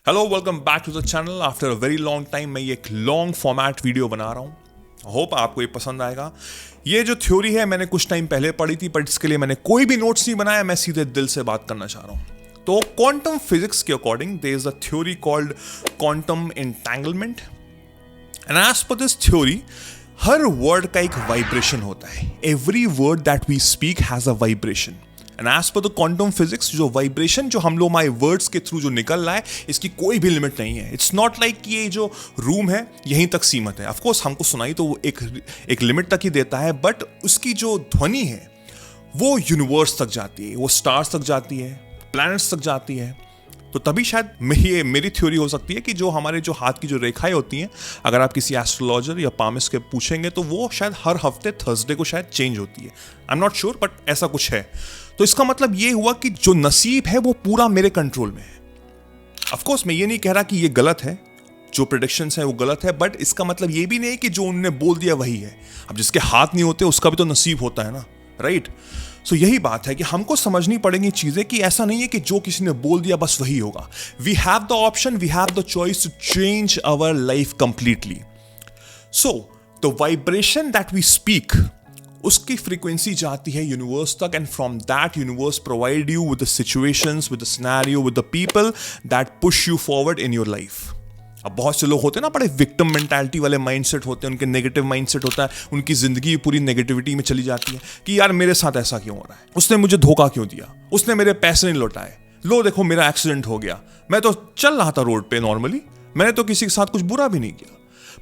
Hello welcome back to the channel. After a very long time मैं ये एक long format video बना रहा हूँ। होप आपको ये पसंद आएगा। ये जो थ्योरी है मैंने कुछ टाइम पहले पढ़ी थी, बट इसके लिए मैंने कोई भी नोट्स नहीं बनाया, मैं सीधे दिल से बात करना चाह रहा हूँ। तो क्वांटम फिजिक्स के according there is a theory called quantum entanglement, and as per this theory हर वर्ड का एक वाइब्रेशन होता है। Every word that we speak has a vibration, and as per the quantum physics जो vibration जो हम लोग हमारे वर्ड्स के थ्रू जो निकल रहा है, इसकी कोई भी लिमिट नहीं है। इट्स नॉट लाइक कि ये जो रूम है यहीं तक सीमित है। ऑफकोर्स हमको सुनाई तो वो एक लिमिट तक ही देता है, बट उसकी जो ध्वनि है वो यूनिवर्स तक जाती है, वो स्टार्स तक जाती है, प्लैनेट्स तक जाती है। तो तभी शायद ये मेरी थ्योरी हो सकती है कि जो हमारे जो हाथ की जो रेखाएं होती हैं, अगर आप किसी एस्ट्रोलॉजर या पामिस्ट के पूछेंगे तो वो शायद हर हफ्ते थर्सडे को शायद चेंज होती है। I am not sure, but ऐसा कुछ है। तो इसका मतलब ये हुआ कि जो नसीब है वो पूरा मेरे कंट्रोल में है। ऑफकोर्स मैं ये नहीं कह रहा कि ये गलत है, जो प्रेडिक्शंस है वो गलत है, बट इसका मतलब ये भी नहीं कि जो उन्होंने बोल दिया वही है। अब जिसके हाथ नहीं होते उसका भी तो नसीब होता है ना, राइट? सो यही बात है कि हमको समझनी पड़ेंगी चीजें कि ऐसा नहीं है कि जो किसी ने बोल दिया बस वही होगा। We have the option, we have the choice to change our life completely. So the vibration that we speak, उसकी फ्रीक्वेंसी जाती है यूनिवर्स तक, and from that universe provide you with the situations, with the scenario, with the people that push you forward in your life. अब बहुत से लोग होते हैं ना, बड़े विक्टिम मेंटालिटी वाले माइंडसेट होते हैं, उनके नेगेटिव माइंडसेट होता है, उनकी जिंदगी पूरी नेगेटिविटी में चली जाती है कि यार मेरे साथ ऐसा क्यों हो रहा है, उसने मुझे धोखा क्यों दिया, उसने मेरे पैसे नहीं लौटाए, लो देखो मेरा एक्सीडेंट हो गया, मैं तो चल रहा था रोड पे नॉर्मली, मैंने तो किसी के साथ कुछ बुरा भी नहीं किया।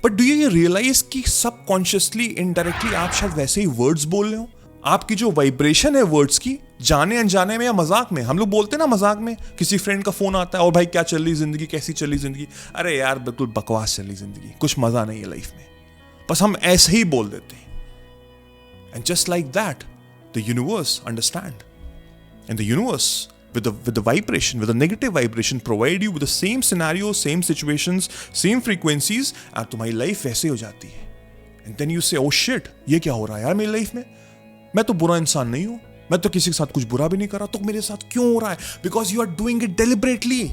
बट डू यू रियलाइज कि सबकॉन्शियसली इनडायरेक्टली आप शायद वैसे ही वर्ड्स बोल रहे हो? आपकी जो वाइब्रेशन है वर्ड्स की, जाने अनजाने में या मजाक में, हम लोग बोलते हैं ना मजाक में, किसी फ्रेंड का फोन आता है और भाई क्या चल रही जिंदगी, कैसी चली जिंदगी, अरे यार बिल्कुल बकवास चली जिंदगी, कुछ मजा नहीं है लाइफ में, बस हम ऐसे ही बोल देते हैं। And just like that the universe understand, and the universe with the vibration, with the negative vibration, provide you with the same scenarios, same situations, same frequencies, और तुम्हारी लाइफ वैसे हो जाती है। And then you say, oh shit, ये क्या हो रहा है यार मेरी लाइफ में, मैं तो बुरा इंसान नहीं हूं, मैं तो किसी के साथ कुछ बुरा भी नहीं कर रहा, तो मेरे साथ क्यों हो रहा है? Because you are doing it deliberately.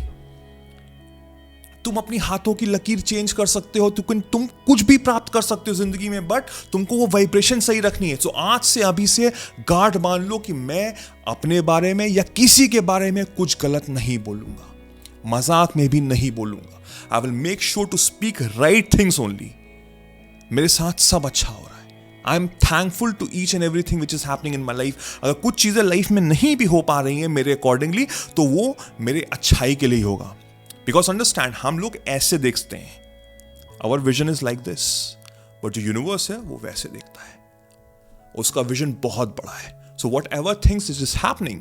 तुम अपनी हाथों की लकीर चेंज कर सकते हो, तुम कुछ भी प्राप्त कर सकते हो जिंदगी में, बट तुमको वो वाइब्रेशन सही रखनी है। तो आज से अभी से गार्ड मान लो कि मैं अपने बारे में या किसी के बारे में कुछ गलत नहीं बोलूंगा, मजाक में भी नहीं बोलूंगा। I will make sure to speak right things only. मेरे साथ सब अच्छा हो रहा है। I am thankful to each and everything which is happening in my life. अगर कुछ चीजें लाइफ में नहीं भी हो पा रही हैं मेरे अकॉर्डिंगली, तो वो मेरे अच्छाई के लिए ही होगा। बिकॉज अंडरस्टैंड, हम लोग ऐसे देखते हैं, our vision is like this, but जो यूनिवर्स है वो वैसे देखता है, उसका विजन बहुत बड़ा है। So what ever things is happening,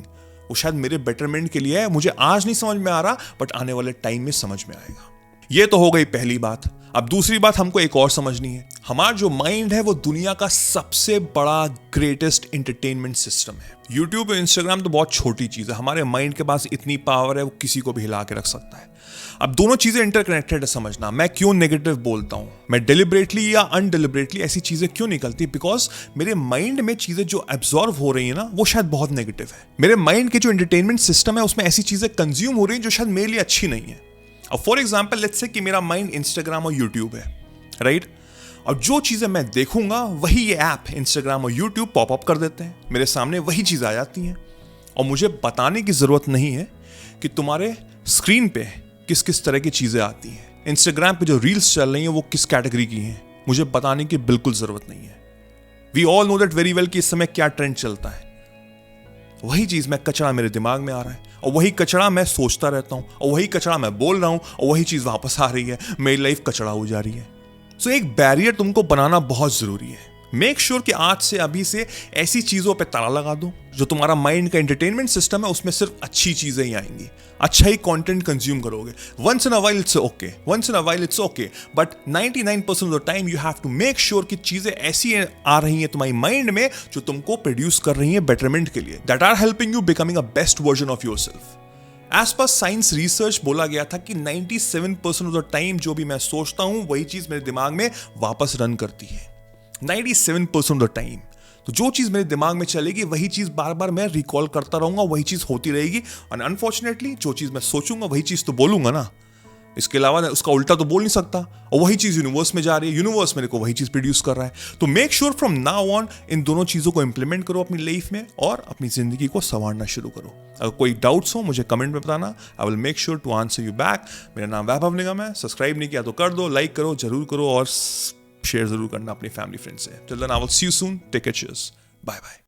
वो शायद मेरे बेटरमेंट के लिए है। मुझे आज नहीं समझ में आ रहा, बट आने वाले टाइम में समझ में आएगा। ये तो हो गई पहली बात। अब दूसरी बात हमको एक और समझनी है। हमारा जो माइंड है वो दुनिया का सबसे बड़ा ग्रेटेस्ट एंटरटेनमेंट सिस्टम है। यूट्यूब और इंस्टाग्राम तो बहुत छोटी चीज है, हमारे माइंड के पास इतनी पावर है वो किसी को भी हिला के रख सकता है। अब दोनों चीजें इंटरकनेक्टेड है, समझना। मैं क्यों नेगेटिव बोलता हूं, मैं डिलिबरेटली या अनडिलिबरेटली ऐसी चीजें क्यों निकलती है? बिकॉज मेरे माइंड में चीजें जो एब्जॉर्व हो रही है ना, वो शायद बहुत नेगेटिव है। मेरे माइंड के जो एंटरटेनमेंट सिस्टम है उसमें ऐसी चीजें कंज्यूम हो रही है जो शायद मेरे लिए अच्छी नहीं है। अब फॉर एग्जाम्पल लेट्स से कि मेरा माइंड इंस्टाग्राम और यूट्यूब है, राइट? और जो चीजें मैं देखूंगा वही ये ऐप इंस्टाग्राम और यूट्यूब पॉपअप कर देते हैं, मेरे सामने वही चीज आ जाती हैं। और मुझे बताने की जरूरत नहीं है कि तुम्हारे स्क्रीन पे किस किस तरह की चीजें आती हैं। इंस्टाग्राम पे जो रील्स चल रही हैं वो किस कैटेगरी की हैं, मुझे बताने की बिल्कुल जरूरत नहीं है। We all know that very well कि इस समय क्या ट्रेंड चलता है। वही चीज मैं कचरा मेरे दिमाग में आ रहा है, और वही कचरा मैं सोचता रहता हूं, और वही कचरा मैं बोल रहा हूं, और वही चीज वापस आ रही है, मेरी लाइफ कचरा हो जा रही है। सो एक बैरियर तुमको बनाना बहुत जरूरी है। मेक श्योर कि आज से अभी से ऐसी चीजों पे ताला लगा दो, जो तुम्हारा माइंड का एंटरटेनमेंट सिस्टम है उसमें सिर्फ अच्छी चीजें ही आएंगी, अच्छा ही कंटेंट कंज्यूम करोगे। Once in a while it's okay, once in a while it's okay, but 99% of the time you have to make sure कि चीजें ऐसी आ रही हैं तुम्हारी माइंड में जो तुमको प्रोड्यूस कर रही हैं बेटरमेंट के लिए, that are helping you becoming a best version of yourself. As per science research बोला गया था कि 97% ऑफ द टाइम जो भी मैं सोचता हूं वही चीज मेरे दिमाग में वापस रन करती है। 97% ऑफ द टाइम। तो जो चीज मेरे दिमाग में चलेगी वही चीज बार बार मैं रिकॉल करता रहूंगा, वही चीज होती रहेगी। और अनफॉर्चुनेटली जो चीज मैं सोचूंगा वही चीज तो बोलूंगा ना। इसके अलावा उसका उल्टा तो बोल नहीं सकता, और वही चीज यूनिवर्स में जा रही है, यूनिवर्स मेरे को वही चीज प्रोड्यूस कर रहा है। तो make sure from now on in दोनों चीजों को इंप्लीमेंट करो अपनी लाइफ में और अपनी जिंदगी को संवारना शुरू करो। अगर कोई डाउट्स हो मुझे कमेंट में बताना, I will make sure to answer you back. मेरा नाम वैभव निगम है, सब्सक्राइब नहीं किया तो कर दो, लाइक करो जरूर करो, और शेयर जरूर करना अपनी फैमिली फ्रेंड से। Till then I will see you soon, take care, cheers, bye bye.